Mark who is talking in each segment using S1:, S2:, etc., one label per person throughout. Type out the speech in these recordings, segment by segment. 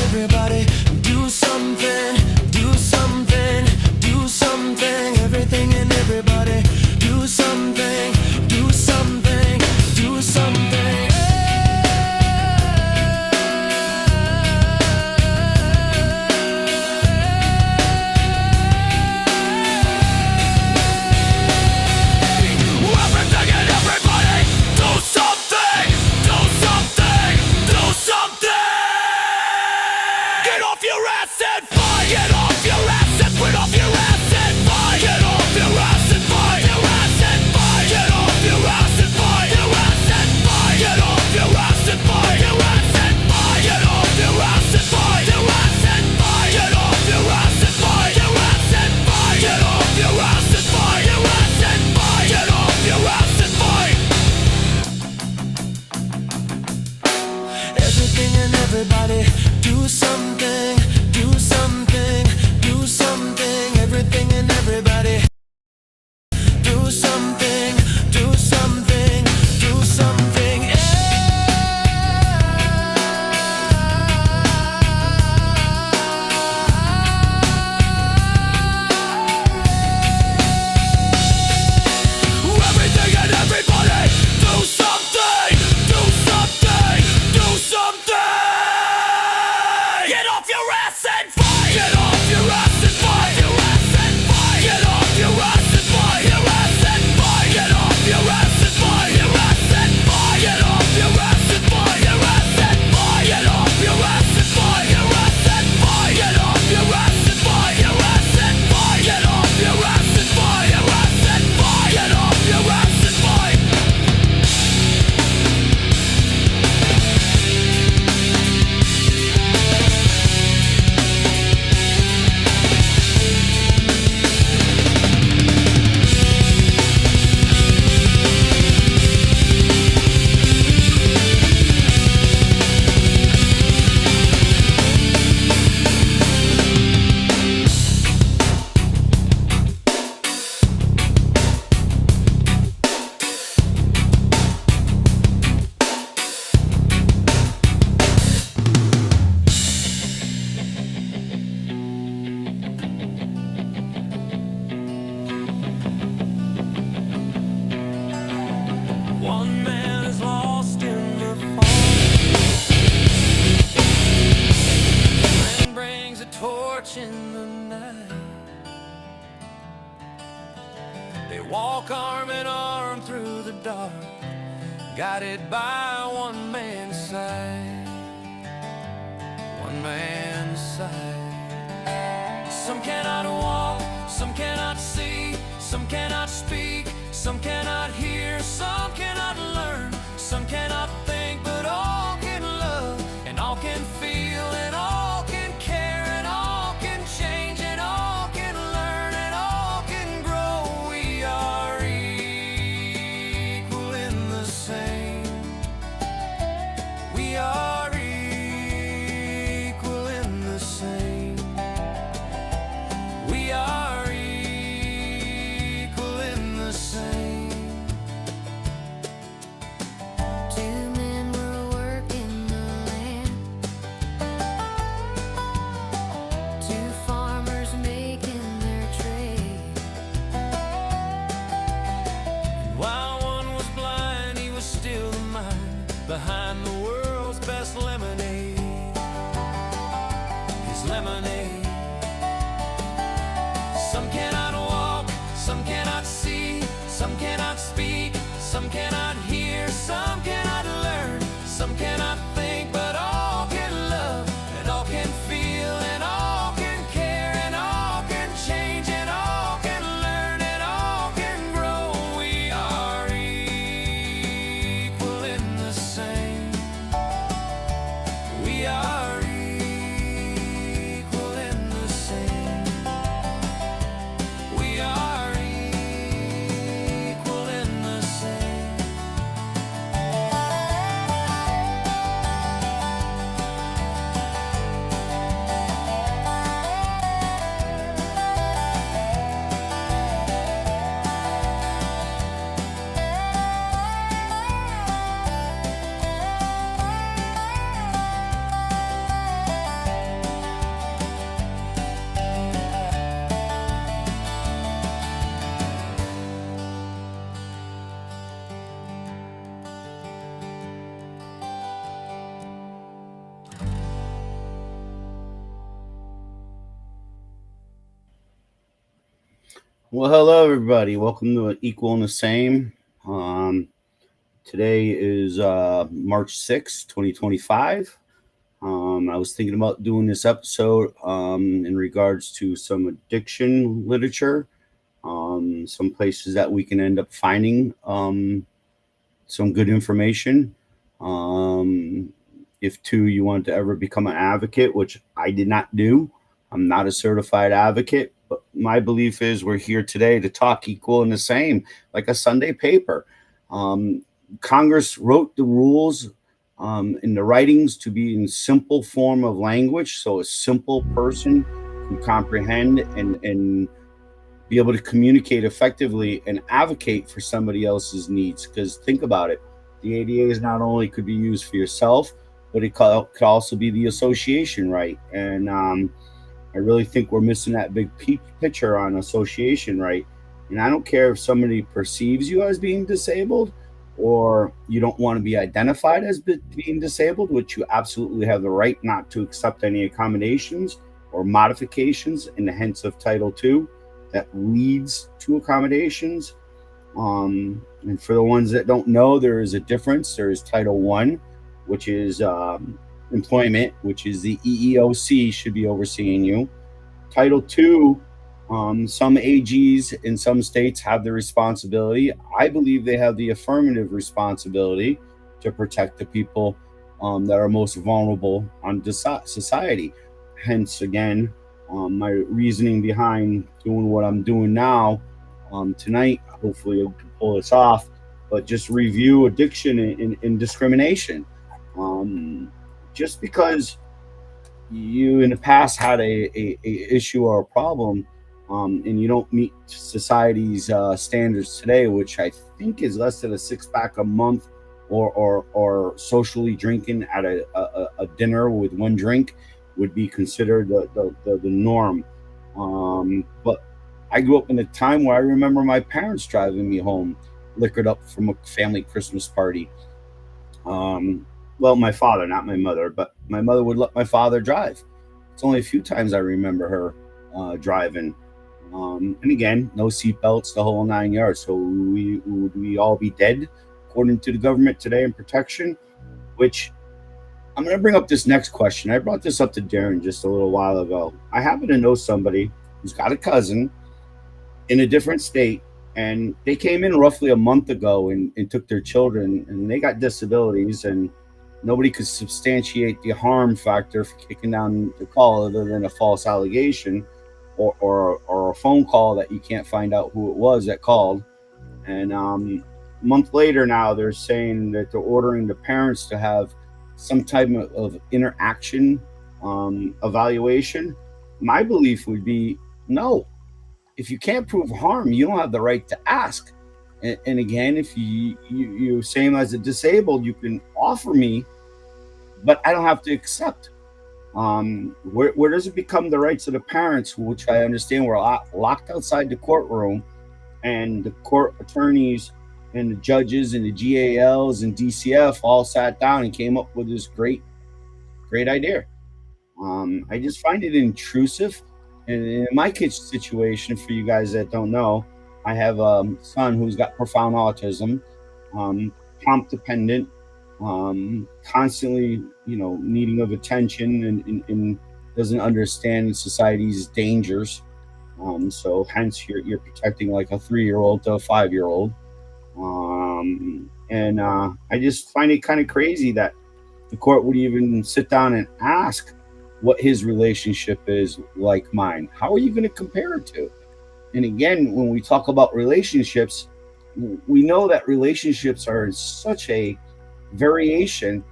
S1: Everybody do something, do something, do something. Everything and everybody do something, do something, do something. Everything and everybody do something, do something, do something. Get off your ass and fight! Get off your ass and fight! Your ass and fight! Get off your ass and fight! Your ass and fight! Get off your ass and fight! Your ass and fight! Get off your ass and fight! Your ass and fight! Get off your ass and fight! Your ass and fight! Get off your ass and fight! Your ass and fight! Get off your ass and fight! Your ass and fight! Get off your ass and fight! One man is lost in the fog. Friend brings a torch in the night. They walk arm in arm through the dark, guided by one man's sight. One man's sight. Some cannot walk, some cannot see, some cannot speak, some cannot hear, some cannot learn, some cannot think, but all can love, and all can feel, and all can care, and all can change, and all can learn, and all can grow. We are equal in the same. We are equal in the same. We are equal in the same.
S2: Two men were working the land, two farmers making their trade.
S1: And while one was blind, he was still the mind behind the world's best lemonade. His lemonade. Some cannot walk, some cannot see, some cannot speak, some cannot hear, some cannot learn, some cannot think, but all can love, and all can feel, and all can care, and all can change, and all can learn, and all can grow. We are equal in the same. We are equal in the same. We are equal
S3: Well, hello everybody. Welcome to Equal and the Same. Um, Today is March 6th, 2025. I was thinking about doing this episode in regards to some addiction literature, some places that we can end up finding some good information. Um, if two, you want to ever become an advocate, which I did not do, I'm not a certified advocate, but my belief is we're here today to talk equal and the same, like a Sunday paper. Um, Congress wrote the rules in the writings to be in simple form of language, so a simple person can comprehend and be able to communicate effectively and advocate for somebody else's needs. Because think about it, the ADA is not only could be used for yourself, but it could also be the association, right? And I really think we're missing that big picture on association, right? And I don't care if somebody perceives you as being disabled or you don't want to be identified as being disabled, which you absolutely have the right not to accept any accommodations or modifications in the hence of Title II that leads to accommodations. And for the ones that don't know, there is a difference. There is Title One, which is employment, which is the EEOC should be overseeing you. Title Two, some AGs in some states have the responsibility. I believe they have the affirmative responsibility to protect the people that are most vulnerable on society. Hence, again, my reasoning behind doing what I'm doing now tonight. Hopefully, I can pull this off, but just review addiction and discrimination. Um, just because you in the past had a issue or a problem and you don't meet society's standards today, which I think is less than a six pack a month or socially drinking at a dinner with one drink would be considered the norm. But I grew up in a time where I remember my parents driving me home liquored up from a family Christmas party. um, well, my father, not my mother, but my mother would let my father drive. It's only a few times I remember her driving. And again, no seatbelts, the whole 9 yards. So would we all be dead, according to the government today in protection? Which I'm going to bring up this next question. I brought this up to Darren just a little while ago. I happen to know somebody who's got a cousin in a different state, and they came in roughly a month ago and took their children, and they got disabilities, and nobody could substantiate the harm factor for kicking down the call other than a false allegation or a phone call that you can't find out who it was that called. And a month later now, they're saying that they're ordering the parents to have some type of interaction evaluation. My belief would be no. If you can't prove harm, you don't have the right to ask. And again, if you same as a disabled, you can offer me, but I don't have to accept. Where does it become the rights of the parents, which I understand were locked outside the courtroom, and the court attorneys and the judges and the GALs and DCF all sat down and came up with this great idea. I just find it intrusive. And in my kid's situation, for you guys that don't know, I have a son who's got profound autism, um, prompt dependent, constantly, needing of attention and doesn't understand society's dangers. So hence you're protecting like a 3 year old to a 5 year old. And I just find it kind of crazy that the court would even sit down and ask what his relationship is like mine. How are you going to compare it to? And again, when we talk about relationships, we know that relationships are such a variation.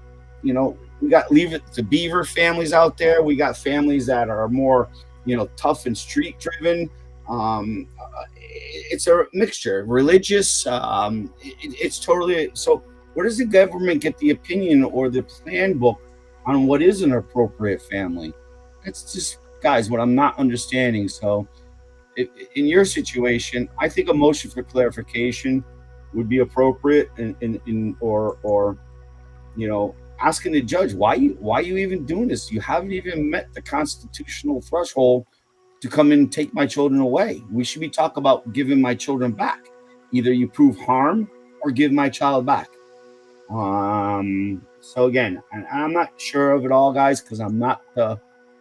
S3: We got leave it to beaver families out there. We got families that are more, tough and street driven. It's a mixture, religious. It's totally so. Where does the government get the opinion or the plan book on what is an appropriate family? That's just, guys, what I'm not understanding. So, in your situation, I think a motion for clarification would be appropriate, or asking the judge why you even doing this. You haven't even met the constitutional threshold to come and take my children away. We should be talking about giving my children back. Either you prove harm or give my child back. So again, I'm not sure of it all, guys, because I'm not the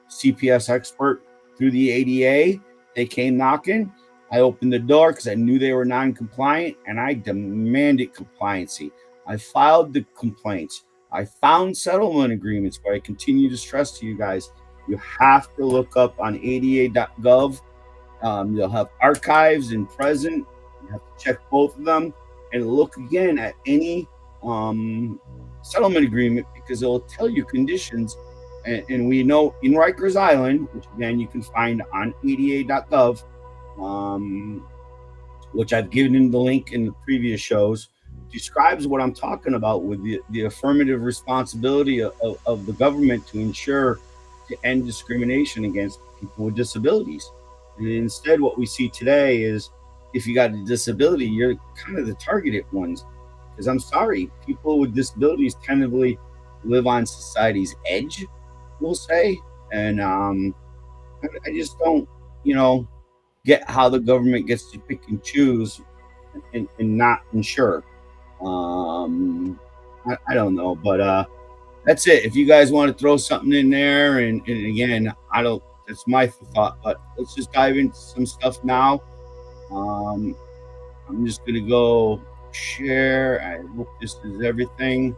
S3: CPS expert. Through the ADA, they came knocking. I opened the door because I knew they were non-compliant, and I demanded compliancy. I filed the complaints. I found settlement agreements, but I continue to stress to you guys, you have to look up on ada.gov. You'll have archives and present. You have to check both of them and look again at any settlement agreement, because it'll tell you conditions. And we know in Rikers Island, which again you can find on ada.gov, which I've given in the link in the previous shows, describes what I'm talking about with the affirmative responsibility of the government to ensure to end discrimination against people with disabilities. And instead, what we see today is if you got a disability, you're kind of the targeted ones. Because I'm sorry, people with disabilities tend to live on society's edge, we'll say. And I just don't, get how the government gets to pick and choose and not insure. I don't know, but that's it. If you guys want to throw something in there, and again, that's my thought, but let's just dive into some stuff now. I'm just going to go share. I hope this is everything.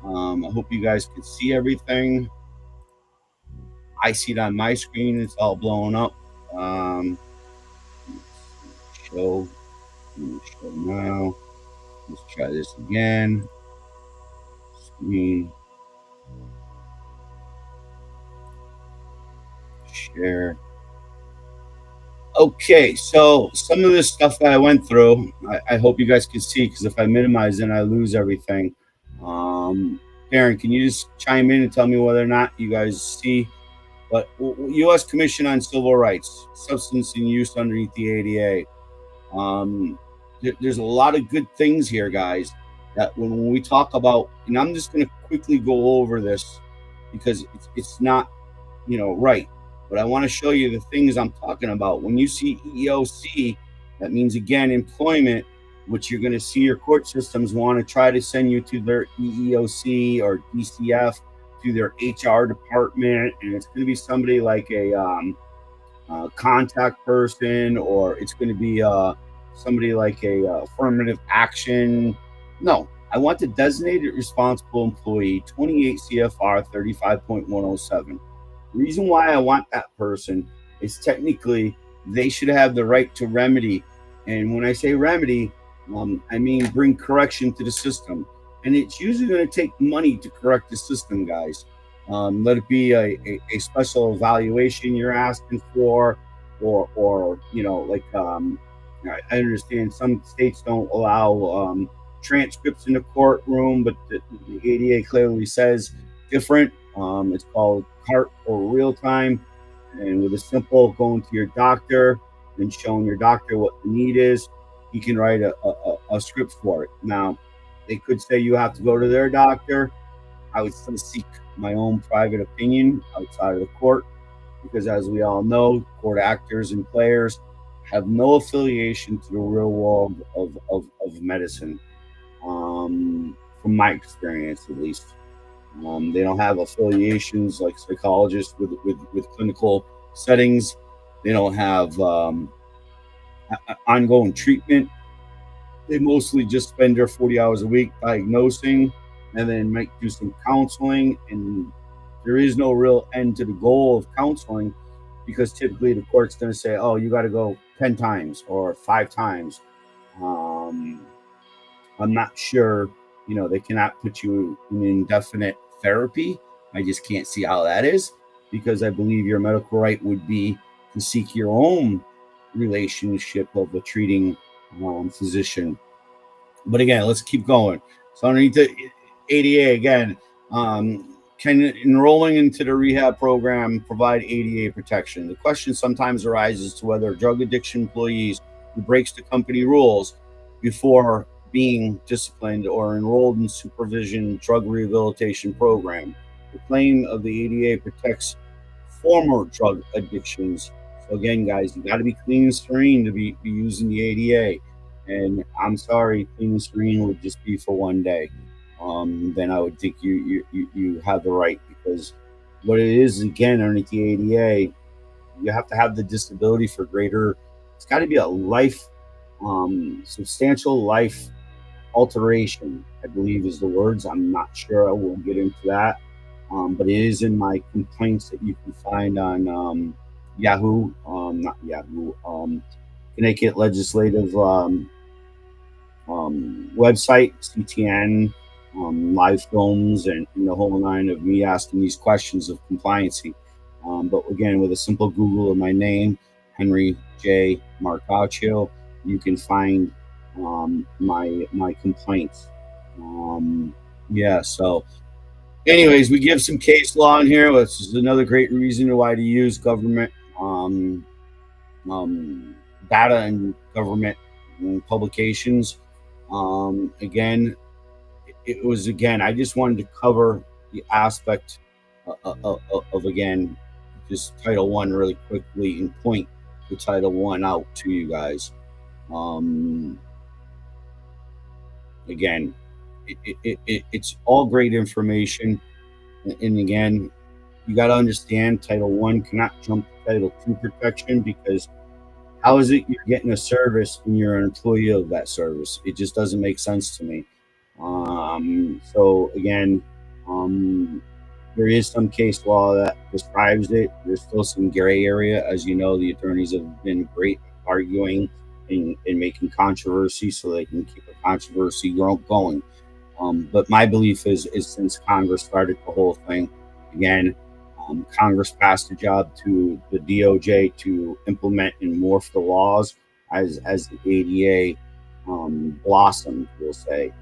S3: I hope you guys can see everything. I see it on my screen. It's all blown up. Show now. Let's try this again. Screen. Share. Okay, so some of this stuff that I went through, I hope you guys can see, because if I minimize it, I lose everything. Darren, can you just chime in and tell me whether or not you guys see? But U.S. Commission on Civil Rights, Substance and Use underneath the ADA. There's a lot of good things here, guys, that when we talk about, and I'm just going to quickly go over this because it's not, right. But I want to show you the things I'm talking about. When you see EEOC, that means, again, employment, which you're going to see your court systems want to try to send you to their EEOC or DCF, to their HR department. And it's going to be somebody like a contact person, or it's going to be somebody like a affirmative action. No, I want the designated responsible employee, 28 CFR 35.107. The reason why I want that person is technically they should have the right to remedy. And when I say remedy, I mean bring correction to the system. And it's usually going to take money to correct the system, guys. Let it be a special evaluation you're asking for, or I understand some states don't allow transcripts in the courtroom, but the ADA clearly says different. It's called CART or real time, and with a simple going to your doctor and showing your doctor what the need is, he can write a script for it. Now, they could say you have to go to their doctor. I would still seek my own private opinion outside of the court, because as we all know, court actors and players have no affiliation to the real world of medicine, from my experience at least. They don't have affiliations like psychologists with clinical settings. They don't have ongoing treatment. They mostly just spend their 40 hours a week diagnosing, and then might do some counseling. And there is no real end to the goal of counseling, because typically the court's going to say, oh, you got to go 10 times or 5 times. I'm not sure, they cannot put you in indefinite therapy. I just can't see how that is, because I believe your medical right would be to seek your own relationship of a treating physician. But again, let's keep going. So underneath the ADA, again, can enrolling into the rehab program provide ADA protection? The question sometimes arises to whether drug addiction employees who breaks the company rules before being disciplined or enrolled in supervision drug rehabilitation program. The claim of the ADA protects former drug addictions, So again, guys, you got to be clean and serene to be using the ADA. And I'm sorry, clean and serene would just be for one day. Then I would think you have the right, because what it is, again, underneath the ADA, you have to have the disability for greater. It's got to be a life, substantial life alteration, I believe is the words. I'm not sure. I will get into that. But it is in my complaints that you can find on Yahoo, not Yahoo, Connecticut Legislative website, CTN, live films, and the whole nine of me asking these questions of compliancy. But again, with a simple Google of my name, Henry J. Marcaccio, you can find my complaints. So anyways, we give some case law in here, which is another great reason why to use government data and government publications. Again, it was, I just wanted to cover the aspect of again, just Title One really quickly, and point the Title One out to you guys. Again, it's all great information, and again, you got to understand Title One cannot jump to Title Two protection, because how is it you're getting a service and you're an employee of that service? It just doesn't make sense to me. So again, there is some case law that describes it. There's still some gray area. As you know, the attorneys have been great arguing and making controversy so they can keep the controversy going. But my belief is since Congress started the whole thing, again, Congress passed a job to the DOJ to implement and morph the laws as the ADA blossomed, we'll say.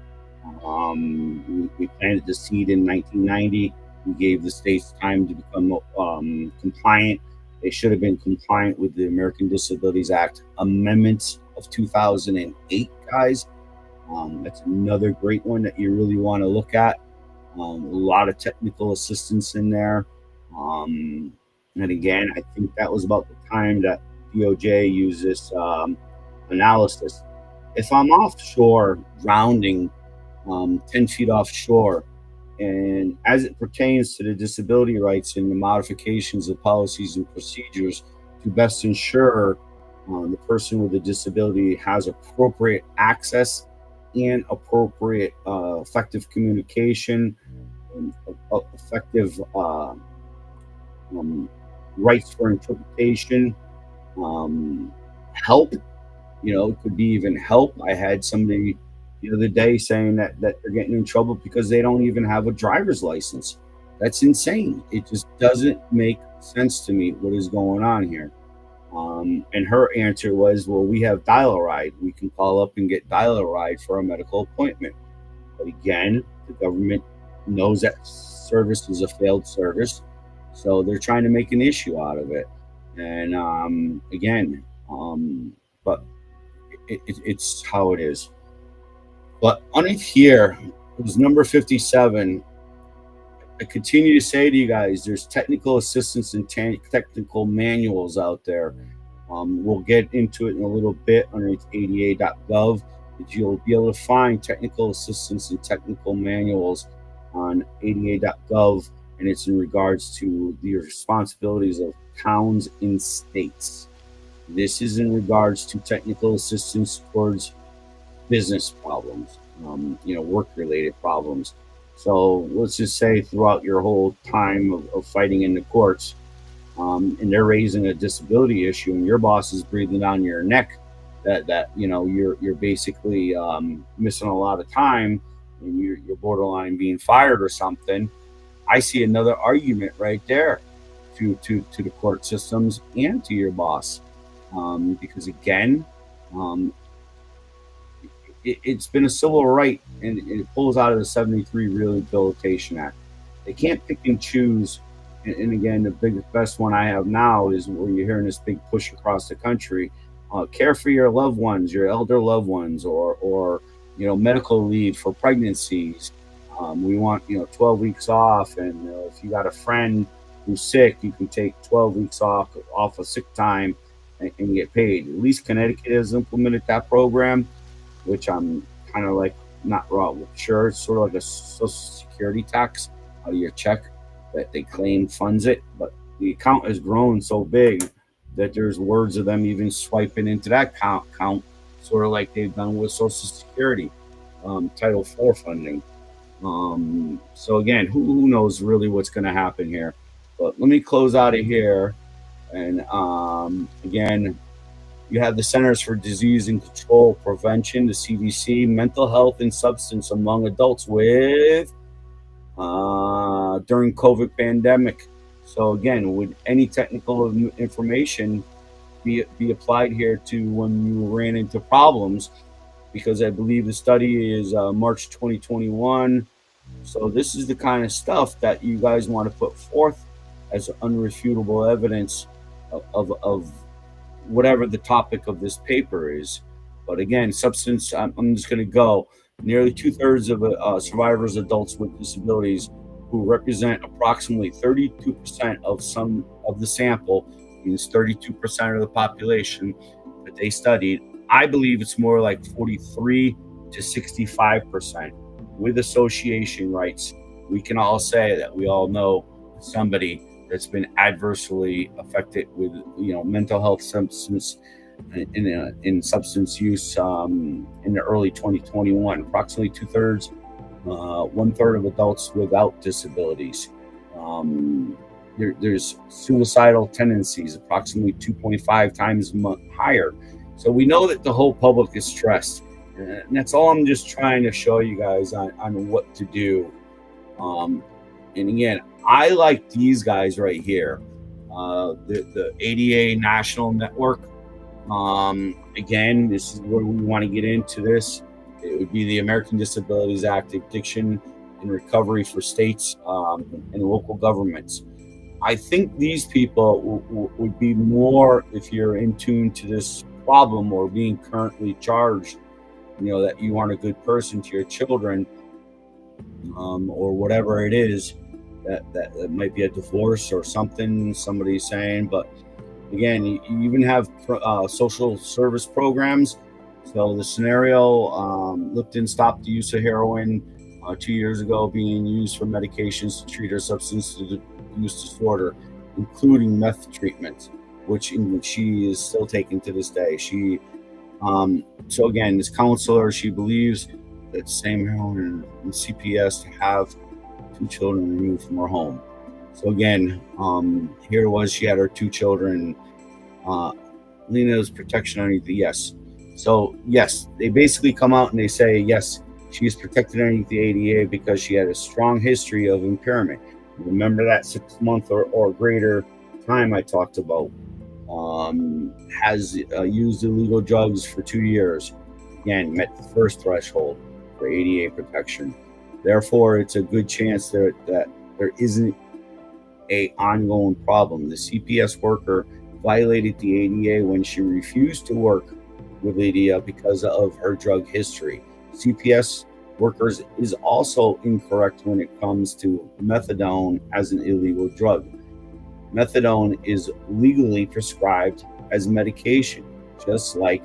S3: We planted the seed in 1990. We gave the states time to become compliant. They should have been compliant with the American Disabilities Act amendments of 2008, guys. That's another great one that you really want to look at. A lot of technical assistance in there. And again, I think that was about the time that DOJ used this analysis. If I'm offshore, grounding 10 feet offshore, and as it pertains to the disability rights and the modifications of policies and procedures to best ensure the person with a disability has appropriate access and appropriate effective communication, and effective rights for interpretation, help, it could be even help. I had somebody the other day saying that they're getting in trouble because they don't even have a driver's license. That's insane. It just doesn't make sense to me what is going on here. And her answer was, well, we have Dial-A-Ride. We can call up and get Dial-A-Ride for a medical appointment. But again, the government knows that service is a failed service, so they're trying to make an issue out of it. And but it's how it is. But underneath here, it was number 57. I continue to say to you guys, there's technical assistance and technical manuals out there. We'll get into it in a little bit underneath ada.gov. But you'll be able to find technical assistance and technical manuals on ada.gov, and it's in regards to the responsibilities of towns and states. This is in regards to technical assistance towards business problems, work-related problems. So let's just say throughout your whole time of fighting in the courts, and they're raising a disability issue, and your boss is breathing down your neck that you're basically missing a lot of time, and you're borderline being fired or something. I see another argument right there to the court systems and to your boss, because again, it's been a civil right, and it pulls out of the 73 Rehabilitation Act. They can't pick and choose. And again, the best one I have now is where you're hearing this big push across the country. Care for your loved ones, your elder loved ones, or medical leave for pregnancies. We want 12 weeks off, and if you got a friend you're sick, you can take 12 weeks off of sick time and get paid. At least Connecticut has implemented that program, which I'm kind of like not sure. It's sort of like a social security tax out of your check that they claim funds it, but the account has grown so big that there's words of them even swiping into that account, sort of like they've done with Social Security, Title IV funding. So again, who knows really what's going to happen here? But let me close out of here. And again, you have the Centers for Disease and Control Prevention, the CDC, mental health and substance among adults with during COVID pandemic. So again, would any technical information be applied here to when you ran into problems? Because I believe the study is March 2021. So this is the kind of stuff that you guys want to put forth as unrefutable evidence of whatever the topic of this paper is. But again, substance, I'm just going to go. Nearly 2/3 of survivors, adults with disabilities, who represent approximately 32% of some of the sample, means 32% of the population that they studied. I believe it's more like 43 to 65%. With association rights, we can all say that we all know somebody that's been adversely affected with mental health substance in substance use in the early 2021. Approximately 2/3, 1/3 of adults without disabilities. There's suicidal tendencies, approximately 2.5 times higher. So we know that the whole public is stressed, and that's all I'm just trying to show you guys on what to do. And again, I like these guys right here, the ADA National Network. Again, this is where we want to get into this. It would be the American Disabilities Act, Addiction and Recovery for states and local governments. I think these people would be more, if you're in tune to this problem or being currently charged, that you aren't a good person to your children, or whatever it is, that might be a divorce or something somebody's saying. But again, you even have social service programs. So the scenario, Lipton stopped the use of heroin 2 years ago, being used for medications to treat her substance use disorder, including meth treatment, which she is still taking to this day. So again, this counselor, she believes that same heroin and CPS to have 2 children removed from her home. So again, here it was, she had her 2 children. Lena's protection underneath the yes. So yes, they basically come out and they say, yes, she is protected underneath the ADA because she had a strong history of impairment. Remember that 6 month or greater time I talked about. Has used illegal drugs for 2 years. Again, met the first threshold for ADA protection. Therefore, it's a good chance that there isn't a ongoing problem. The CPS worker violated the ADA when she refused to work with Lydia because of her drug history. CPS workers is also incorrect when it comes to methadone as an illegal drug. Methadone is legally prescribed as medication, just like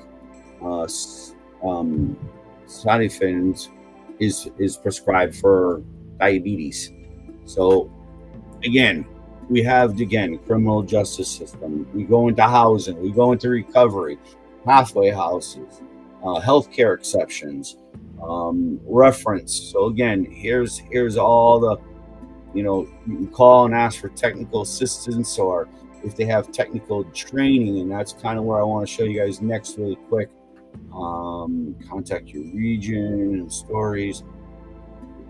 S3: Cytophen is prescribed for diabetes. So again, we have criminal justice system. We go into housing, we go into recovery, halfway houses, healthcare exceptions, reference. So again, here's all the, you can call and ask for technical assistance, or if they have technical training, and that's kind of where I want to show you guys next really quick. Contact your region and stories,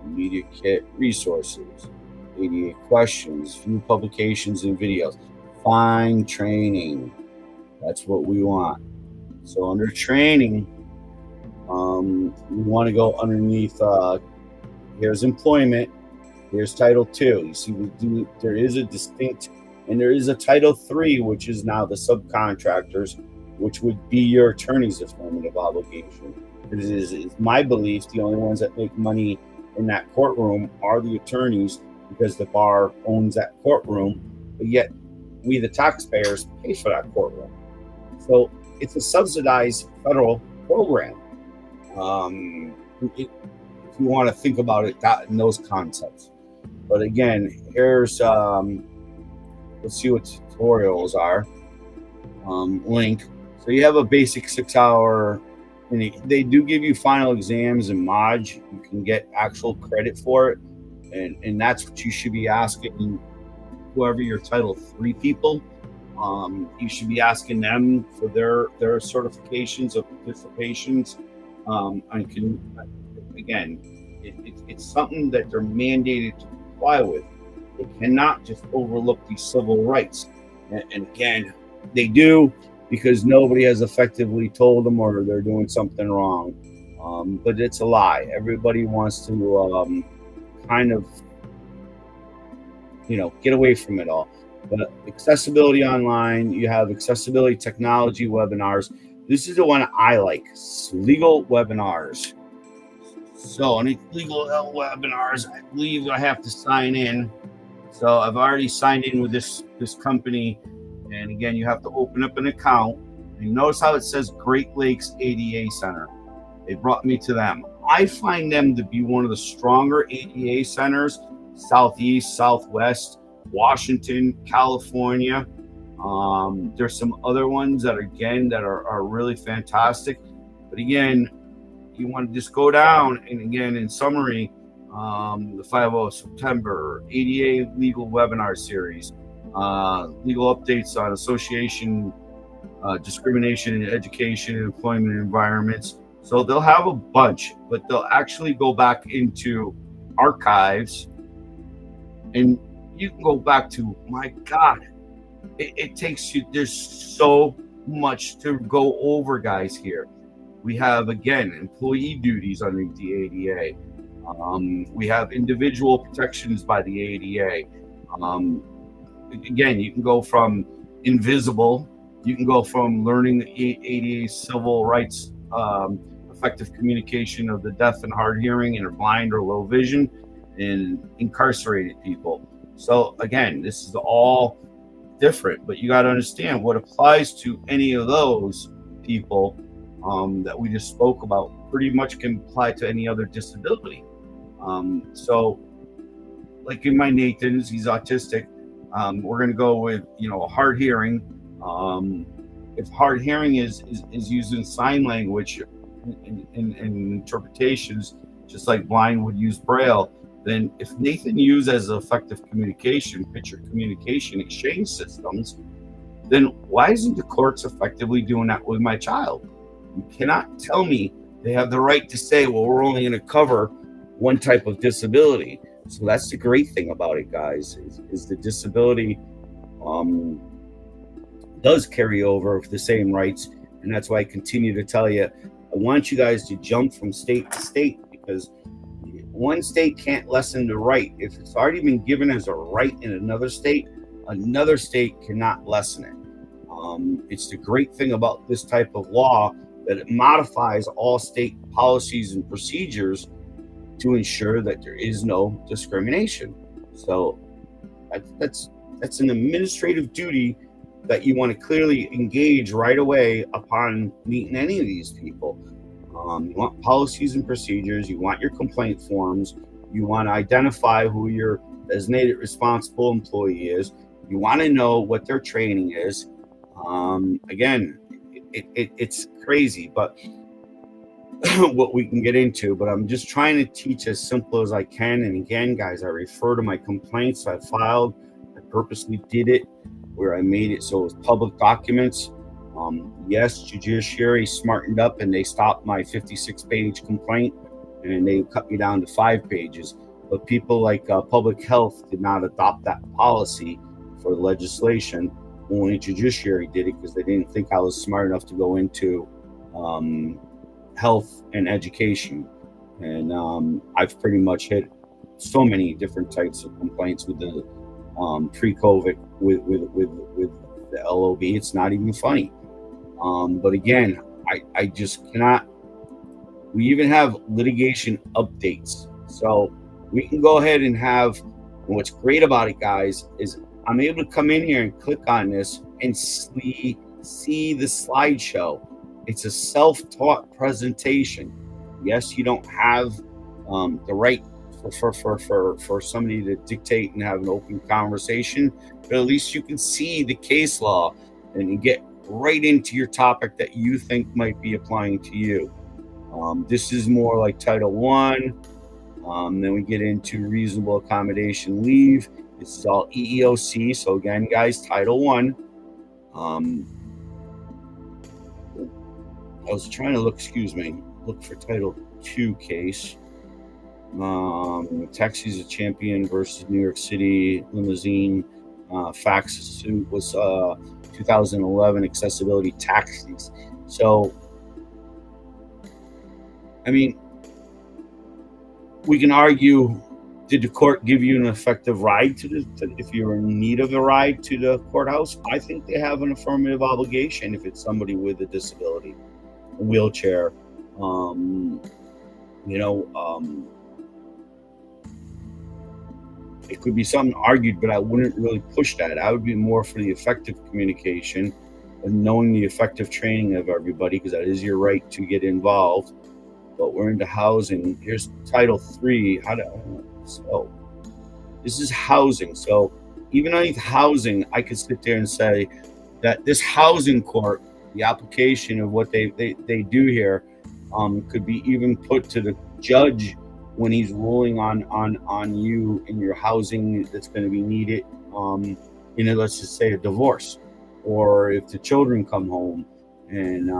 S3: media kit, resources, ADA questions, view publications and videos, find training. That's what we want. So under training, we want to go underneath, here's employment, here's Title II. You see, there is a distinct, and there is a Title III, which is now the subcontractors, which would be your attorney's affirmative obligation. It is my belief the only ones that make money in that courtroom are the attorneys, because the bar owns that courtroom, but yet we, the taxpayers, pay for that courtroom. So it's a subsidized federal program. If you want to think about it in those concepts. But again, here's let's see what tutorials are. Link. So you have a basic 6-hour, and they do give you final exams and mods. You can get actual credit for it, and that's what you should be asking whoever your Title 3 people. You should be asking them for their certifications of participations. It's something that they're mandated to comply with. They cannot just overlook these civil rights, and again, they do because nobody has effectively told them or they're doing something wrong. But it's a lie. Everybody wants to kind of, get away from it all. But accessibility online, you have accessibility technology webinars. This is the one I like, legal webinars. So on legal webinars, I believe I have to sign in. So I've already signed in with this company. And again, you have to open up an account. And notice how it says Great Lakes ADA Center. They brought me to them. I find them to be one of the stronger ADA centers, Southeast, Southwest, Washington, California. There's some other ones that are really fantastic. But again, you want to just go down and again, in summary, the 5 September ADA legal webinar series, legal updates on association, discrimination in education and employment environments. So they'll have a bunch, but they'll actually go back into archives, and you can go back to, my God, it takes you, there's so much to go over, guys, here. We have, again, employee duties under the ADA. We have individual protections by the ADA. Again, you can go from invisible, you can go from learning the ADA civil rights, effective communication of the deaf and hard hearing and or blind or low vision, and incarcerated people. So again, this is all different, but you got to understand what applies to any of those people that we just spoke about pretty much can apply to any other disability. So like in my Nathan's, he's autistic. We're going to go with, hard hearing. If hard hearing is using sign language in interpretations, just like blind would use Braille, then if Nathan used as effective communication, picture communication exchange systems, then why isn't the courts effectively doing that with my child? You cannot tell me they have the right to say, well, we're only going to cover one type of disability. So that's the great thing about it, guys, is the disability does carry over the same rights. And that's why I continue to tell you, I want you guys to jump from state to state, because one state can't lessen the right. If it's already been given as a right in another state cannot lessen it. It's the great thing about this type of law, that it modifies all state policies and procedures to ensure that there is no discrimination. So that's an administrative duty that you want to clearly engage right away upon meeting any of these people. You want policies and procedures, you want your complaint forms, you want to identify who your designated responsible employee is, you want to know what their training is. Again, it's crazy, but what we can get into, but I'm just trying to teach as simple as I can. And again, guys, I refer to my complaints I filed. I purposely did it where I made it so it was public documents. Yes, judiciary smartened up and they stopped my 56-page complaint and they cut me down to 5 pages. But people like public health did not adopt that policy for legislation. Only judiciary did it because they didn't think I was smart enough to go into health and education. And I've pretty much hit so many different types of complaints with the pre-COVID with the LOB. It's not even funny. But again, I just cannot. We even have litigation updates, so we can go ahead and have. And what's great about it, guys, is I'm able to come in here and click on this and see the slideshow. It's a self-taught presentation. Yes, you don't have the right for somebody to dictate and have an open conversation, but at least you can see the case law and you get right into your topic that you think might be applying to you. This is more like Title I. Then we get into reasonable accommodation leave. This is all EEOC. So again, guys, Title I. I was trying to look for Title II case. Taxis a Champion versus New York City Limousine. Fax suit was 2011 accessibility taxis. So, I mean, we can argue, did the court give you an effective ride if you're in need of a ride to the courthouse? I think they have an affirmative obligation if it's somebody with a disability, a wheelchair, it could be something argued, but I wouldn't really push that. I would be more for the effective communication and knowing the effective training of everybody, because that is your right to get involved. But we're into housing. Here's Title III. So this is housing. So even underneath housing, I could sit there and say that this housing court, the application of what they do here, could be even put to the judge when he's ruling on you in your housing that's going to be needed, let's just say a divorce, or if the children come home and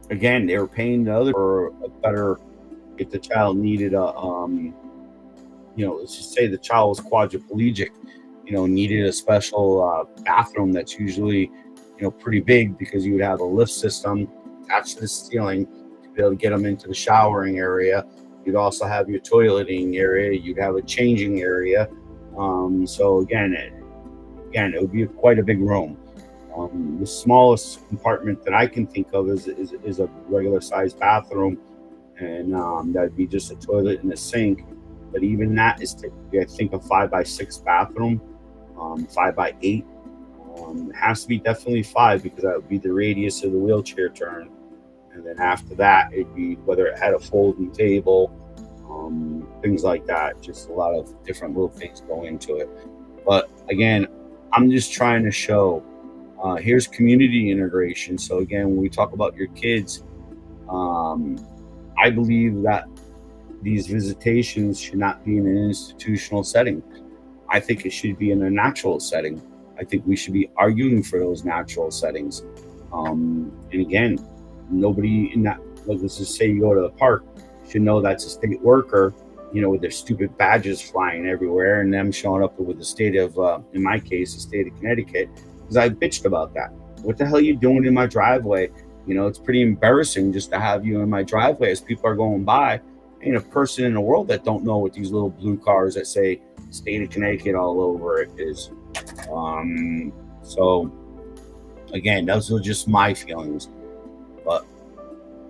S3: again, they were paying the other for a better, if the child needed let's just say the child was quadriplegic, needed a special bathroom that's usually, pretty big, because you would have a lift system attached to the ceiling to be able to get them into the showering area. You'd also have your toileting area. You'd have a changing area. So again, it would be quite a big room. The smallest compartment that I can think of is a regular sized bathroom, and that'd be just a toilet and a sink. But even that is typically, I think, a 5x6 bathroom, 5x8. It has to be definitely 5, because that would be the radius of the wheelchair turn. And then after that, it'd be whether it had a folding table, things like that. Just a lot of different little things go into it. But again, I'm just trying to show, here's community integration. So again, when we talk about your kids, I believe that these visitations should not be in an institutional setting. I think it should be in a natural setting. I think we should be arguing for those natural settings. And again, nobody in that, let's just say you go to the park, should know that's a state worker, with their stupid badges flying everywhere and them showing up with the state of, in my case, the state of Connecticut, because I bitched about that. What the hell are you doing in my driveway? It's pretty embarrassing just to have you in my driveway as people are going by. Ain't a person in the world that don't know what these little blue cars that say state of Connecticut all over it is. So again, those are just my feelings. But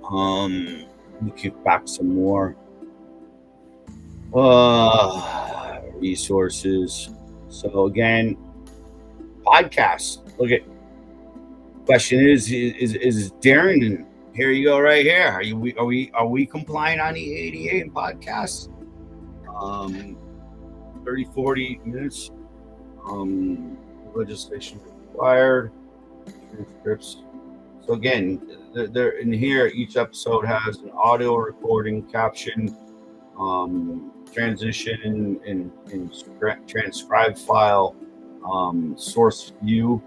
S3: let me kick back some more. Resources. So again, podcasts. Look at question is Darren. Here you go, right here. Are we compliant on the ADA and podcasts? 30-40 minutes. Legislation required. Transcripts. So again, they're in here. Each episode has an audio recording, caption, transition, and transcribe file, source view.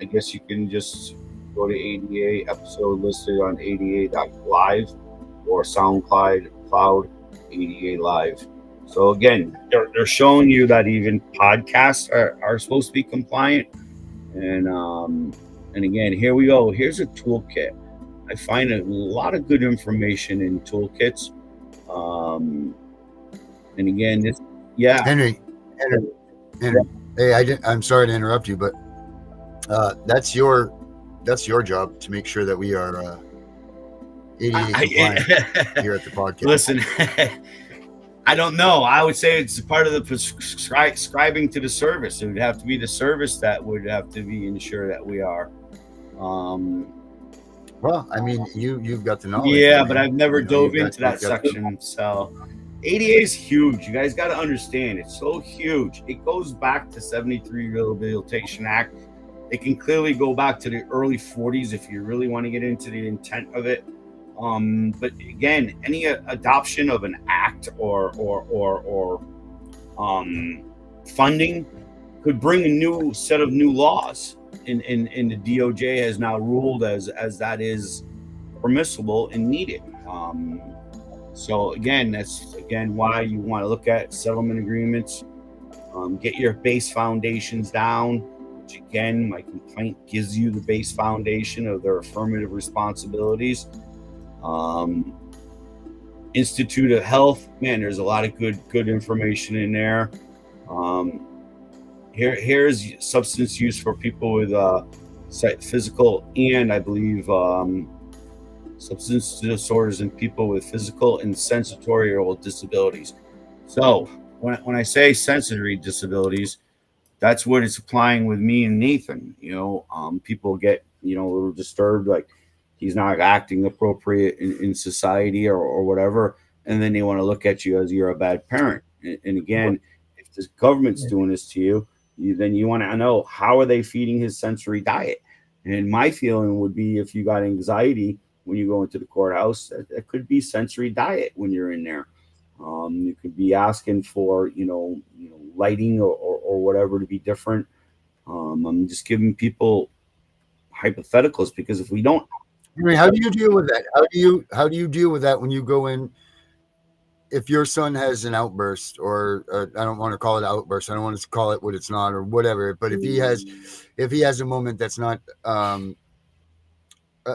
S3: I guess you can just go to ADA episode listed on ada.live or SoundCloud ADA Live. So again, they're showing you that even podcasts are supposed to be compliant. And again, here we go. Here's a toolkit. I find a lot of good information in toolkits. And again, this, yeah.
S4: Henry. Hey, I'm sorry to interrupt you, but that's your job to make sure that we are ADA compliant here at the podcast.
S3: Listen, I don't know. I would say it's part of the prescribing to the service. It would have to be the service that would have to be ensure that we are. Um,
S4: Well, I mean, you've got the knowledge.
S3: yeah,
S4: I
S3: but
S4: mean,
S3: I've never
S4: you know,
S3: dove
S4: you've
S3: into that
S4: got-
S3: section. So ADA is huge. You guys got to understand, it's so huge. It goes back to 73 Rehabilitation Act. It can clearly go back to the early 40s if you really want to get into the intent of it. But again, any adoption of an act or funding could bring a new set of new laws. And the DOJ has now ruled as that is permissible and needed. So again, that's why you want to look at settlement agreements. Get your base foundations down, which again, my complaint gives you the base foundation of their affirmative responsibilities. Institute of Health, man, there's a lot of good information in there. Here's substance use for people with physical and I believe substance disorders in people with physical and sensorial disabilities. So when I say sensory disabilities, that's what it's applying with me and Nathan. People get a little disturbed, like he's not acting appropriate in society or whatever, and then they want to look at you as you're a bad parent. And again, if the government's doing this to you, then you want to know, how are they feeding his sensory diet? And my feeling would be, if you got anxiety when you go into the courthouse, that could be sensory diet when you're in there. You could be asking for lighting or whatever to be different. I'm just giving people hypotheticals, because if we don't,
S4: I mean, how do you deal with that? How do you deal with that when you go in? If your son has an outburst, or I don't want to call it outburst, I don't want to call it what it's not, or whatever. But if he has a moment that's not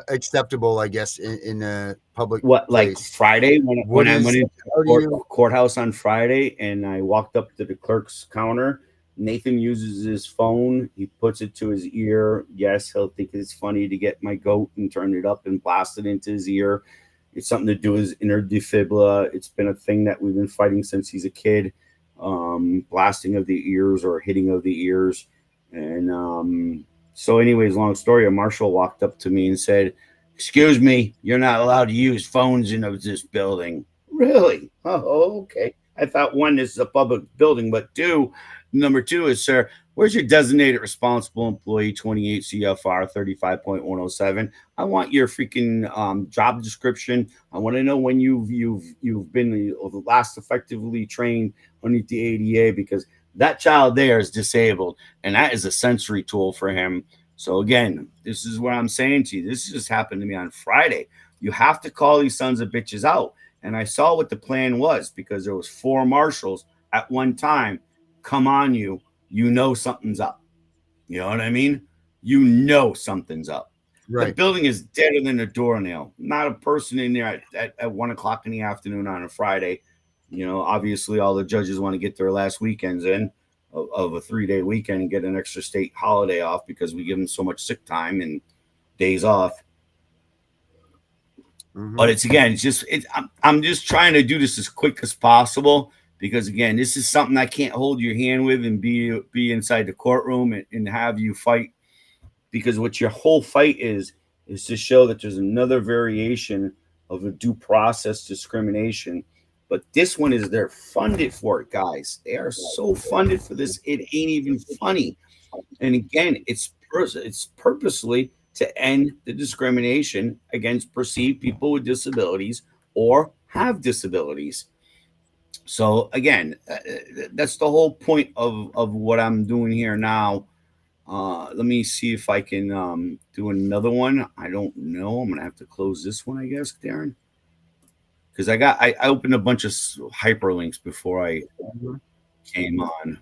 S4: acceptable, I guess, in a public
S3: like
S4: place.
S3: Friday when I went into
S4: you-
S3: courthouse on Friday, and I walked up to the clerk's counter, Nathan uses his phone. He puts it to his ear. Yes, he'll think it's funny to get my goat and turn it up and blast it into his ear. It's something to do with his inner defibula. It's been a thing that we've been fighting since he's a kid. Blasting of the ears or hitting of the ears. And so anyways, long story, a marshal walked up to me and said, "Excuse me, you're not allowed to use phones in this building." Really? Oh, okay. I thought, one, this is a public building, but number two is, sir, where's your designated responsible employee 28 CFR 35.107? I want your freaking job description. I want to know when you've been the last effectively trained underneath the ADA, because that child there is disabled, and that is a sensory tool for him. So again, this is what I'm saying to you. This just happened to me on Friday. You have to call these sons of bitches out. And I saw what the plan was, because there was 4 marshals at one time come on you. Something's up. You know what I mean? Something's up.
S4: Right.
S3: The building is deader than a doornail. Not a person in there at 1 o'clock in the afternoon on a Friday. Obviously all the judges want to get their last weekends in of a 3-day weekend and get an extra state holiday off, because we give them so much sick time and days off. Mm-hmm. But I'm just trying to do this as quick as possible, because again, this is something I can't hold your hand with and be inside the courtroom and have you fight, because what your whole fight is to show that there's another variation of a due process discrimination. But this one is, they're funded for it, guys. They are so funded for this, it ain't even funny. And again, it's purposely to end the discrimination against perceived people with disabilities or have disabilities. So again, that's the whole point of what I'm doing here now. Let me see if I can do another one. I don't know. I'm gonna have to close this one, I guess, Darren, because I opened a bunch of hyperlinks before I came on.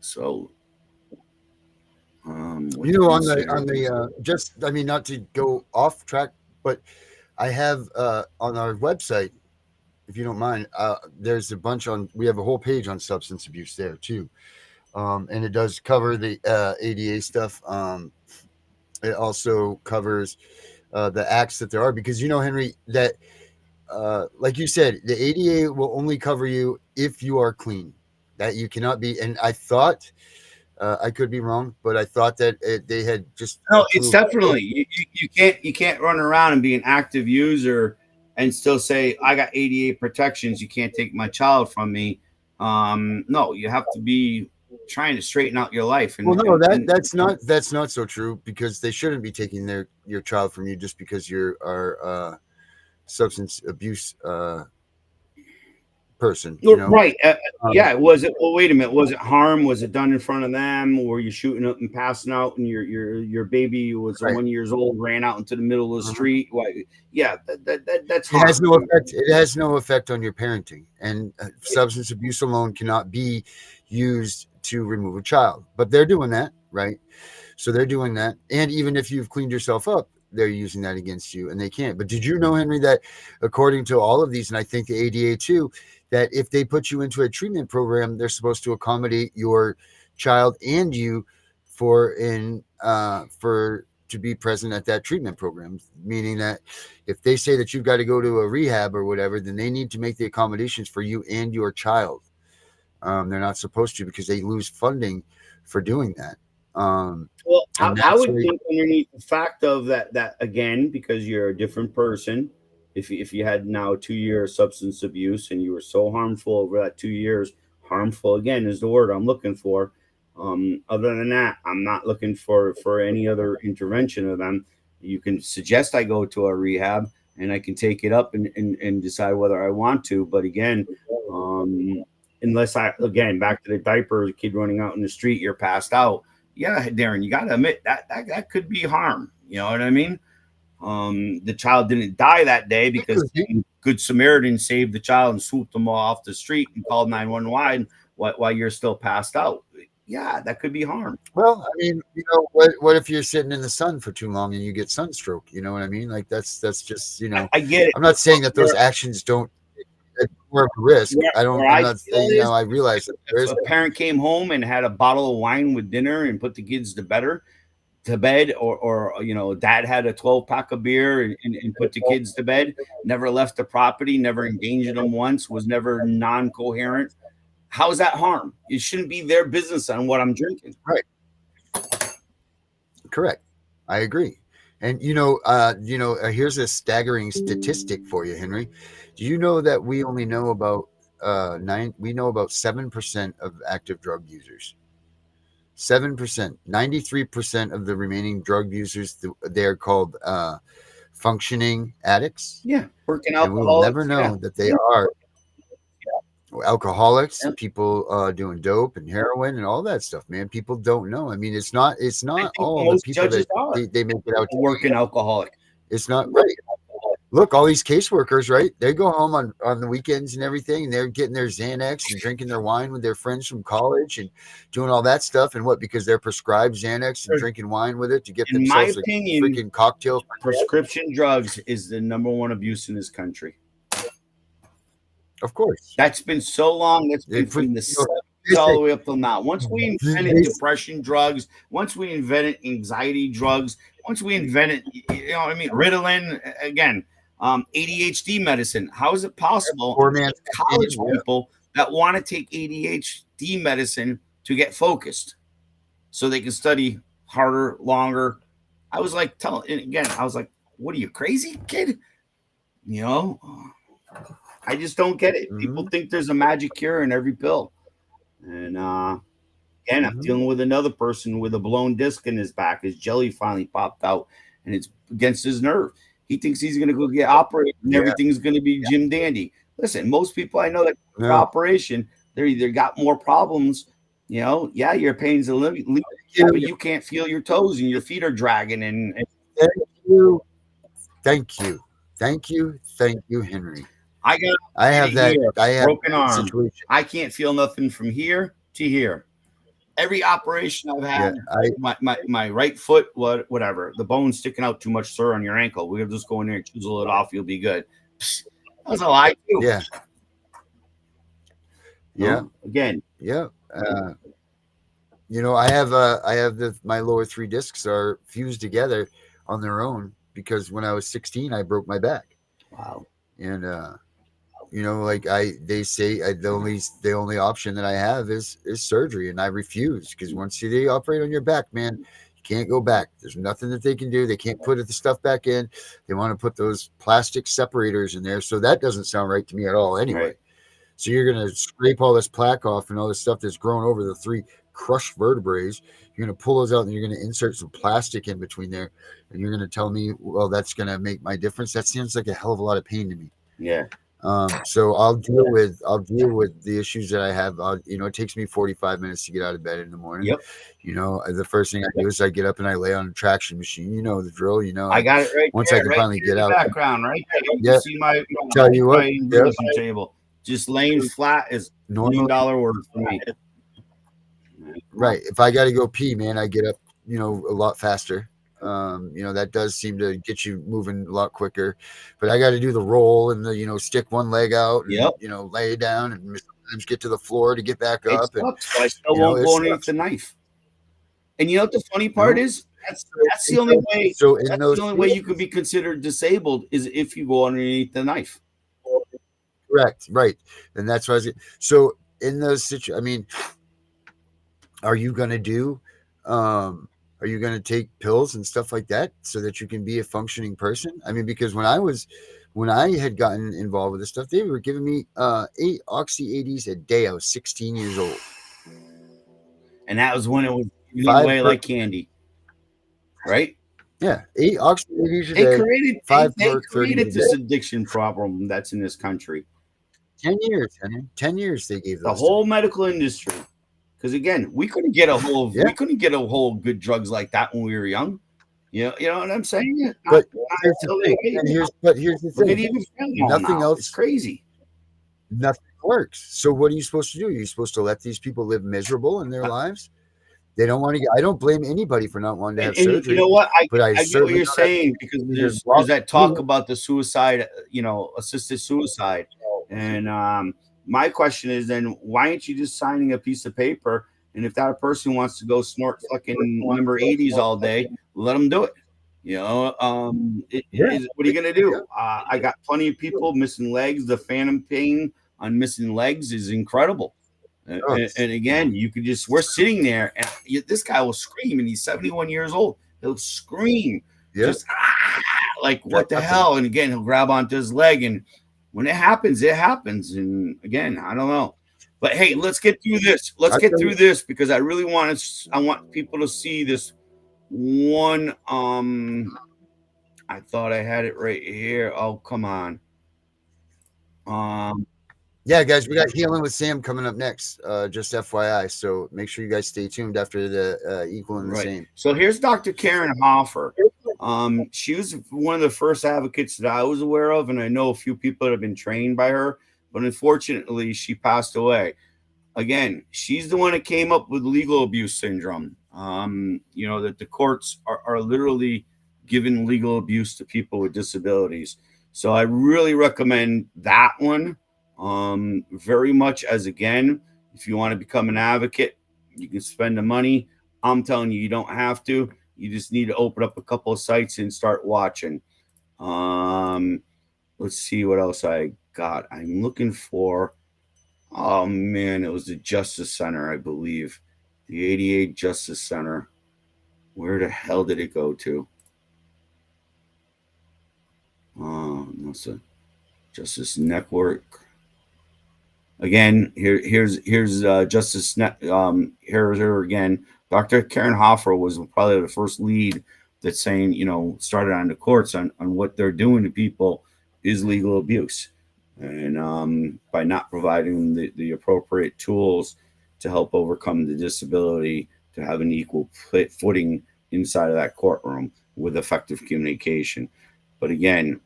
S3: So
S4: on the just, I mean, not to go off track, but I have on our website, if you don't mind, there's a bunch we have a whole page on substance abuse there too. And it does cover the ADA stuff. It also covers the acts that there are, because Henry, that like you said, the ADA will only cover you if you are clean. That you cannot be. And I thought, I could be wrong, but I thought that they had just
S3: No, it's
S4: approved-
S3: definitely you can't run around and be an active user and still say I got ADA protections. You can't take my child from me. No, you have to be trying to straighten out your life. And,
S4: Well, no,
S3: and
S4: that's not so true, because they shouldn't be taking your child from you just because you are substance abuse person. You know?
S3: right. Yeah. Was it? Well, wait a minute. Was it harm? Was it done in front of them? Were you shooting up and passing out, and your baby was
S4: Right.
S3: 1 year old, ran out into the middle of the
S4: Mhm.
S3: street? Why? Yeah, that's
S4: It has
S3: harm.
S4: no effect. It has no effect on your parenting, and substance abuse alone cannot be used to remove a child. But they're doing that, right? So they're doing that, and even if you've cleaned yourself up, they're using that against you, and they can't. But did you know, Henry, that according to all of these, and I think the ADA too, that if they put you into a treatment program, they're supposed to accommodate your child and you for to be present at that treatment program, meaning that if they say that you've got to go to a rehab or whatever, then they need to make the accommodations for you and your child. They're not supposed to, because they lose funding for doing that.
S3: Well, I
S4: And that's
S3: would
S4: where-
S3: think underneath the fact of that again, because you're a different person. If you had now 2 years substance abuse and you were so harmful over that 2 years, harmful again is the word I'm looking for. Other than that, I'm not looking for any other intervention of them. You can suggest I go to a rehab and I can take it up and decide whether I want to. But again, unless again, back to the diaper, kid running out in the street, you're passed out. Yeah, Darren, you got to admit that could be harm. You know what I mean? The child didn't die that day because Good Samaritan saved the child and swooped them all off the street and called 911 while you're still passed out. Yeah, that could be harm.
S4: Well, I mean, what if you're sitting in the sun for too long and you get sunstroke? You know what I mean? Like that's just,
S3: I get it.
S4: I'm not saying that those actions don't more of a risk.
S3: Where-
S4: I don't.
S3: where
S4: I'm
S3: I
S4: not.
S3: feel
S4: You
S3: is-
S4: know, I realize that there
S3: If
S4: is.
S3: a parent came home and had a bottle of wine with dinner and put the kids to bed, or dad had a 12-pack of beer and put the kids to bed, never left the property, never endangered them once, was never non-coherent. How is that harm? It shouldn't be their business on what I'm drinking.
S4: Correct. I agree. And here's a staggering statistic for you, Henry. Do you know that we only know about 7% of active drug users? 7%. 93% of the remaining drug users, they're called functioning addicts.
S3: Yeah, working
S4: And we will
S3: alcoholics.
S4: never know
S3: Yeah.
S4: that they are alcoholics,
S3: Yeah.
S4: people doing dope and heroin and all that stuff, man. People don't know. I mean, it's not
S3: think
S4: all the
S3: most
S4: people
S3: judges
S4: that
S3: are.
S4: they make it out to
S3: Working alcoholic.
S4: It's not right. Look, all these caseworkers, right? They go home on the weekends and everything, and they're getting their Xanax and drinking their wine with their friends from college and doing all that stuff. And what? Because they're prescribed Xanax and drinking wine with it to get
S3: In my
S4: themselves a
S3: opinion,
S4: freaking cocktail.
S3: prescription drugs is the number one abuse in this country.
S4: Of course.
S3: That's been so long. That's been from the 70s all the way up till now. Once we invented depression drugs, once we invented anxiety drugs, once we invented, Ritalin, again, ADHD medicine. How is it possible
S4: Poor man.
S3: college people that want to take ADHD medicine to get focused so they can study harder, longer? I was like, what are you, crazy, kid? I just don't get it. People think there's a magic cure in every pill. And again, I'm dealing with another person with a blown disc in his back. His jelly finally popped out and it's against his nerve. He thinks he's going to go get operated and everything's going to be Jim Dandy. Listen, most people I know that go for operation, they're either got more problems, your pain's a little, but you can't feel your toes and your feet are dragging. And
S4: Thank you, Henry.
S3: I have broken arm.
S4: Situation.
S3: I can't feel nothing from here to here. Every operation I've had, my right foot, whatever, the bone's sticking out too much, sir, on your ankle. We'll just go in there and chisel it off. You'll be good. That's a lie too.
S4: Yeah. Yeah.
S3: Again.
S4: Yeah. I have my lower three discs are fused together on their own because when I was 16, I broke my back.
S3: Wow.
S4: And like they say the only option that I have is surgery, and I refuse, because once they operate on your back, man, you can't go back. There's nothing that they can do. They can't put the stuff back in. They want to put those plastic separators in there, so that doesn't sound right to me at all. Anyway,
S3: Right.
S4: so you're gonna scrape all this plaque off and all this stuff that's grown over the 3 crushed vertebrae. You're gonna pull those out, and you're gonna insert some plastic in between there, and you're gonna tell me, well, that's gonna make my difference? That seems like a hell of a lot of pain to me.
S3: Yeah.
S4: So I'll deal with the issues that I have. It takes me 45 minutes to get out of bed in the morning.
S3: Yep.
S4: The first thing I do is I get up and I lay on a traction machine. You know the drill.
S3: I got it right
S4: once
S3: there,
S4: I can
S3: right
S4: finally
S3: there in
S4: get
S3: the
S4: out.
S3: background, right?
S4: Yeah.
S3: You see my
S4: Tell you what,
S3: my dressing table. Just laying flat is $1
S4: normally,
S3: million word for me.
S4: right. If I got to go pee, man, I get up, a lot faster. That does seem to get you moving a lot quicker, but I got to do the roll and the, stick one leg out and,
S3: Yep.
S4: lay down and sometimes get to the floor to get back
S3: It
S4: up.
S3: sucks, but I still won't go underneath the knife. And you know what the funny part is? That's the only way.
S4: So in
S3: That's
S4: those
S3: the only way you could be considered disabled is if you go underneath the knife.
S4: Correct, right, and that's why. So in those situations, are you going to do? Are you going to take pills and stuff like that so that you can be a functioning person? Because when I had gotten involved with this stuff, they were giving me 8 Oxy 80s a day. I was 16 years old,
S3: and that was when it was giving
S4: 5
S3: away like candy, right?
S4: Yeah, 8 Oxy 80s a
S3: They
S4: day.
S3: created
S4: 5
S3: they
S4: per 30
S3: created
S4: a
S3: this
S4: day.
S3: addiction problem that's in this country.
S4: 10 years, Henry. 10 years they gave
S3: The
S4: those.
S3: whole medical industry. Because again, we couldn't get a whole good drugs like that when we were young. You know what I'm saying?
S4: But here's the thing. Nothing else.
S3: It's crazy.
S4: Nothing works. So what are you supposed to do? You're supposed to let these people live miserable in their lives? They don't want to get. I don't blame anybody for not wanting to have surgery.
S3: You know what? I get what you're
S4: don't
S3: saying, because there's that talk about the suicide, assisted suicide. And my question is then, why aren't you just signing a piece of paper? And if that person wants to go snort fucking number 80s all day, let them do it. What are you going to do? I got plenty of people missing legs. The phantom pain on missing legs is incredible. And again, we're sitting there and this guy will scream, and he's 71 years old. He'll scream, just like, what the hell? And again, he'll grab onto his leg. And when it happens, it happens. And again, I don't know. But hey, let's get through this. Because I really want people to see this one. I thought I had it right here. Oh, come on.
S4: Yeah, guys, we got Healing with Sam coming up next. Just FYI. So make sure you guys stay tuned after the Equal and the Same.
S3: So here's Dr. Karen Hoffer. She was one of the first advocates that I was aware of, and I know a few people that have been trained by her, but unfortunately she passed away. Again, she's the one that came up with legal abuse syndrome. That the courts are literally giving legal abuse to people with disabilities. So I really recommend that one very much, as again, if you want to become an advocate, you can spend the money. I'm telling you, you don't have to. You just need to open up a couple of sites and start watching. Let's see what else I got. I'm looking for, oh man, it was the Justice Center, I believe. The 88 Justice Center. Where the hell did it go to? No, it's a Justice Network. Again, here's Justice Net. Here's her again. Dr. Karen Hoffer was probably the first lead that's saying, started on the courts on what they're doing to people is legal abuse. And by not providing the appropriate tools to help overcome the disability, to have an equal footing inside of that courtroom with effective communication. But again,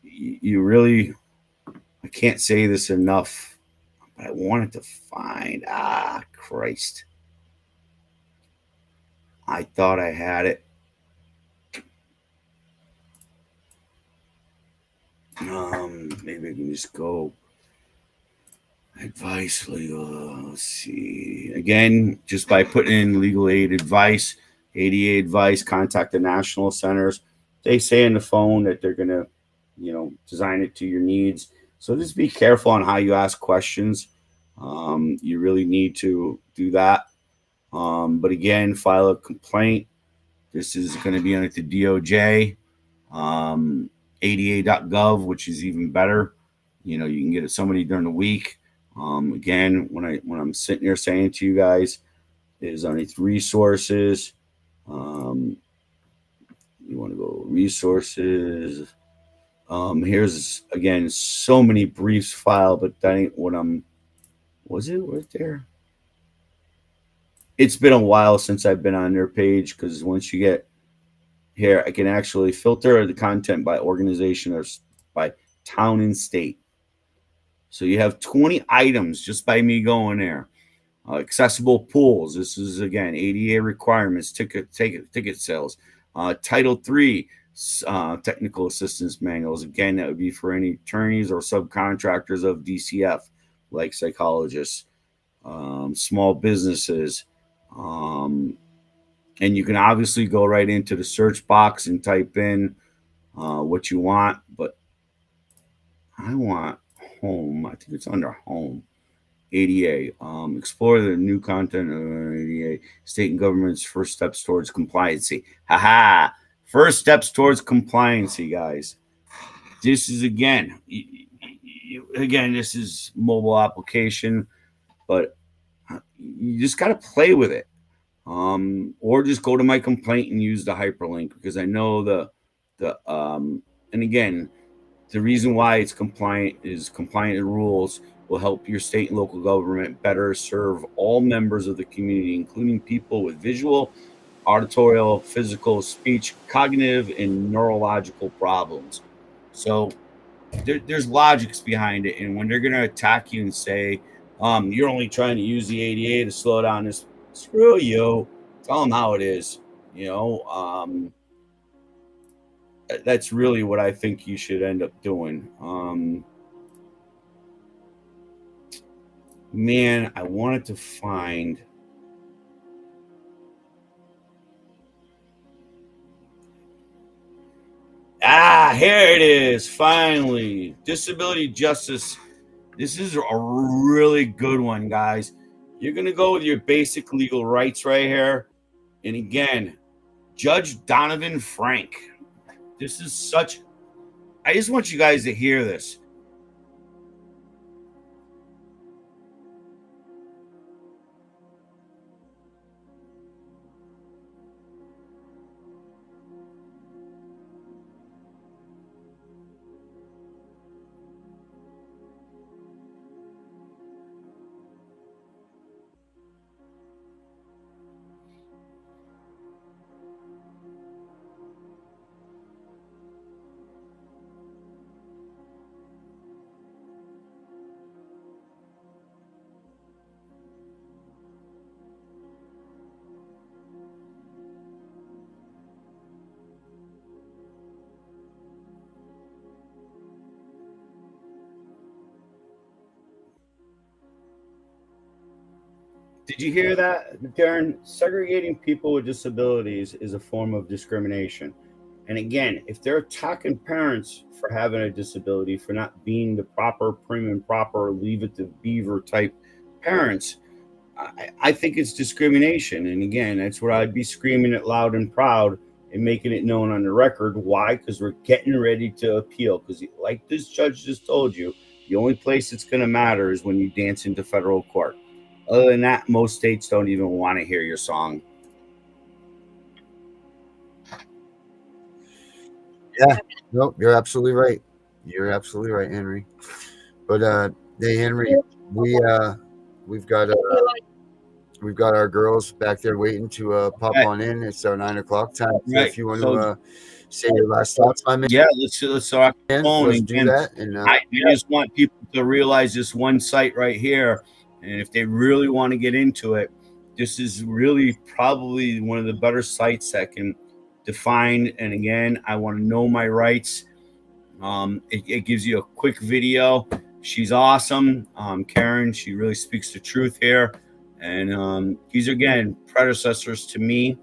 S3: you really, I can't say this enough, but I wanted to find, Christ. I thought I had it. Maybe I can just go advice legal. Let's see. Again, just by putting in legal aid advice, ADA advice, contact the national centers. They say in the phone that they're going to, design it to your needs. So just be careful on how you ask questions. You really need to do that. But again, file a complaint. This is going to be on the DOJ, ADA.gov, which is even better. You can get it somebody during the week. Again, when I'm sitting here saying to you guys, is underneath resources. You want to go resources. Here's again so many briefs filed, but that ain't what was it right there? It's been a while since I've been on their page, because once you get here, I can actually filter the content by organization or by town and state. So you have 20 items just by me going there. Accessible pools. This is again ADA requirements. Ticket sales. Title III technical assistance manuals. Again, that would be for any attorneys or subcontractors of DCF, like psychologists, small businesses. And you can obviously go right into the search box and type in what you want, but I want home. I think it's under home. ADA. Explore the new content of ADA. State and government's first steps towards compliancy. Haha. First steps towards compliancy, guys. This is again, this is mobile application, but you just got to play with it. Or just go to my complaint and use the hyperlink, because I know and again, the reason why it's compliant is compliant rules will help your state and local government better serve all members of the community, including people with visual, auditory, physical, speech, cognitive, and neurological problems. So there's logics behind it. And when they're going to attack you and say, you're only trying to use the ADA to slow down this, screw you. Tell them how it is. That's really what I think you should end up doing. Man, I wanted to find. Here it is. Finally, disability justice. This is a really good one, guys. You're going to go with your basic legal rights right here. And again, Judge Donovan Frank. This is I just want you guys to hear this. Did you hear that, Darren? Segregating people with disabilities is a form of discrimination. And again, if they're attacking parents for having a disability, for not being the proper, prim and proper, leave it to beaver type parents, I think it's discrimination. And again, that's what I'd be screaming it loud and proud and making it known on the record. Why? Because we're getting ready to appeal. Because like this judge just told you, the only place it's going to matter is when you dance into federal court. Other than that, most states don't even want to hear your song.
S4: Yeah, no, you're absolutely right. You're absolutely right, Henry. But hey, Henry, we've got our girls back there waiting to pop on in. It's our 9:00 time. So if you want to say your last thoughts, I mean,
S3: yeah, let's talk phone
S4: let's do that. And
S3: I just want people to realize this one site right here. And if they really want to get into it, this is really probably one of the better sites that can define. And again, I want to know my rights. It gives you a quick video. She's awesome. Karen, she really speaks the truth here. And these are, again, predecessors to me.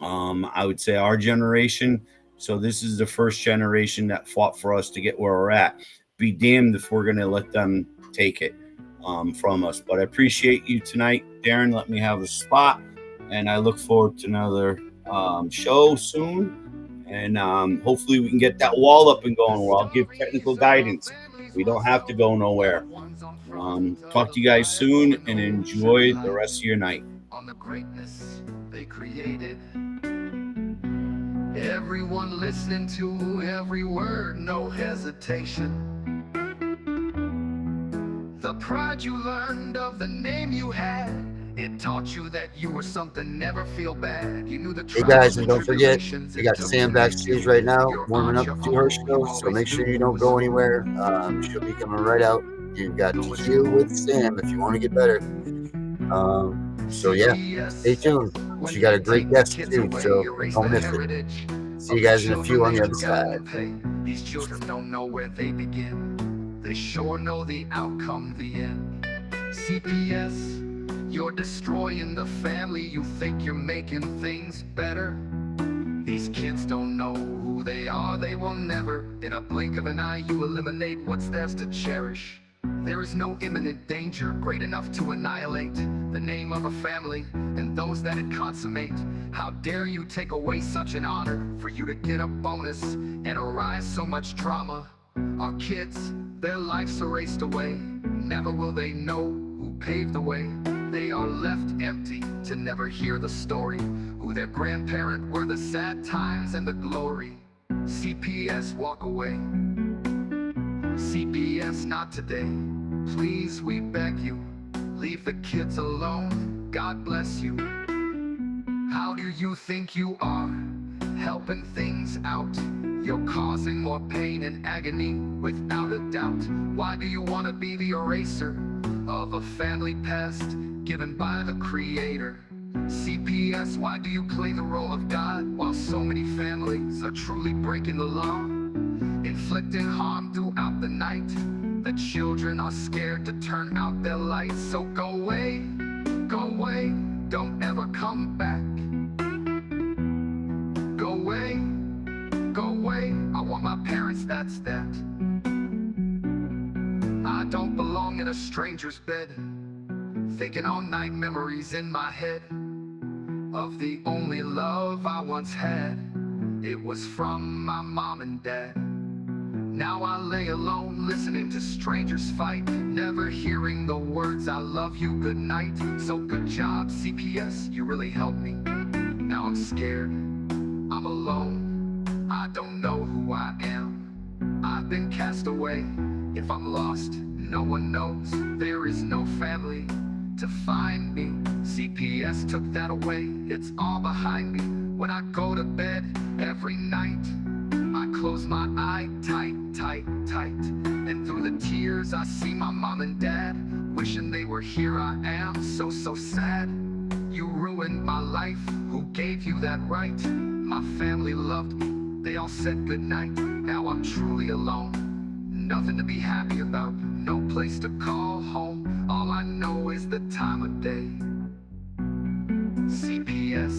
S3: I would say our generation. So this is the first generation that fought for us to get where we're at. Be damned if we're going to let them take it from us. But I appreciate you tonight, Darren. Let me have a spot, and I look forward to another show soon. And hopefully we can get that wall up and going where I'll give technical guidance. We don't have to go nowhere. Talk to you guys soon, and enjoy the rest of your night.
S1: On the greatness they created. Everyone listening to every word, no hesitation. The pride you learned of the name you had, it taught you that you were something, never feel bad. You knew the
S4: Hey guys, and don't forget, we got Sam backstage right now warming up to her show, so make sure you don't go anywhere. She'll be coming right out. You've got to heal with Sam if you want to get better. So yeah, stay tuned. She got a great guest too, so don't miss it. See you guys in a few on the other side.
S1: These children don't know where they begin. They sure know the outcome, the end. CPS, you're destroying the family. You think you're making things better. These kids don't know who they are. They will never. In a blink of an eye, you eliminate what's theirs to cherish. There is no imminent danger great enough to annihilate the name of a family and those that it consummate. How dare you take away such an honor for you to get a bonus and arise so much drama. Our kids, their lives erased away. Never will they know who paved the way. They are left empty to never hear the story, who their grandparent were, the sad times and the glory. CPS, walk away. CPS, not today. Please, we beg you, leave the kids alone. God bless you. How do you think you are helping things out? You're causing more pain and agony without a doubt. Why do you want to be the eraser of a family past given by the Creator? CPS, why do you play the role of God while so many families are truly breaking the law, inflicting harm throughout the night? The children are scared to turn out their lights. So go away, don't ever come back. Go away, I want my parents, that's that. I don't belong in a stranger's bed, thinking all night, memories in my head of the only love I once had. It was from my mom and dad. Now I lay alone, listening to strangers fight, never hearing the words, I love you, good night. So good job, CPS, you really helped me. Now I'm scared, I'm alone, I don't know who I am. I've been cast away, if I'm lost, no one knows. There is no family to find me. CPS took that away, it's all behind me. When I go to bed every night, I close my eye tight. And through the tears I see my mom and dad, wishing they were here. I am so sad. You ruined my life, who gave you that right? My family loved me, they all said goodnight. Now I'm truly alone, nothing to be happy about, no place to call home. All I know is the time of day. CPS,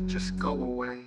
S1: just go away.